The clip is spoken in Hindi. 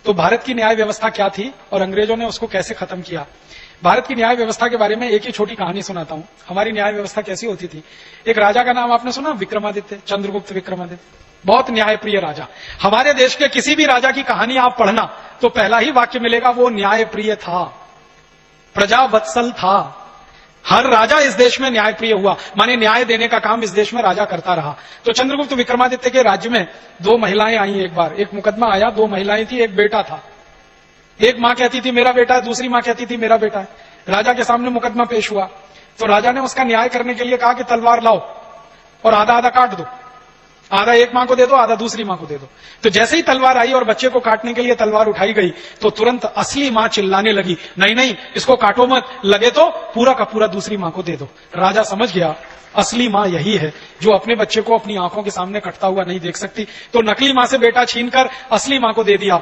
तो भारत की न्याय व्यवस्था क्या थी और अंग्रेजों ने उसको कैसे खत्म किया। भारत की न्याय व्यवस्था के बारे में एक ही छोटी कहानी सुनाता हूं। हमारी न्याय व्यवस्था कैसी होती थी। एक राजा का नाम आपने सुना, विक्रमादित्य, चंद्रगुप्त विक्रमादित्य, बहुत न्यायप्रिय राजा। हमारे देश के किसी भी राजा की कहानी आप पढ़ना तो पहला ही वाक्य मिलेगा, वो न्यायप्रिय था, प्रजावत्सल था। हर राजा इस देश में न्यायप्रिय हुआ, माने न्याय देने का काम इस देश में राजा करता रहा। तो चंद्रगुप्त विक्रमादित्य के राज्य में 2 महिलाएं आई। एक बार एक मुकदमा आया, 2 महिलाएं थी, एक बेटा था। एक मां कहती थी मेरा बेटा है, दूसरी मां कहती थी मेरा बेटा है। राजा के सामने मुकदमा पेश हुआ तो राजा ने उसका न्याय करने के लिए कहा कि तलवार लाओ और आधा आधा काट दो, आधा एक मां को दे दो, आधा दूसरी मां को दे दो। तो जैसे ही तलवार आई और बच्चे को काटने के लिए तलवार उठाई गई तो तुरंत असली मां चिल्लाने लगी, नहीं नहीं इसको काटो मत, लगे तो पूरा का पूरा दूसरी मां को दे दो। राजा समझ गया असली मां यही है जो अपने बच्चे को अपनी आंखों के सामने कटता हुआ नहीं देख सकती। तो नकली मां से बेटा छीनकर असली मां को दे दिया।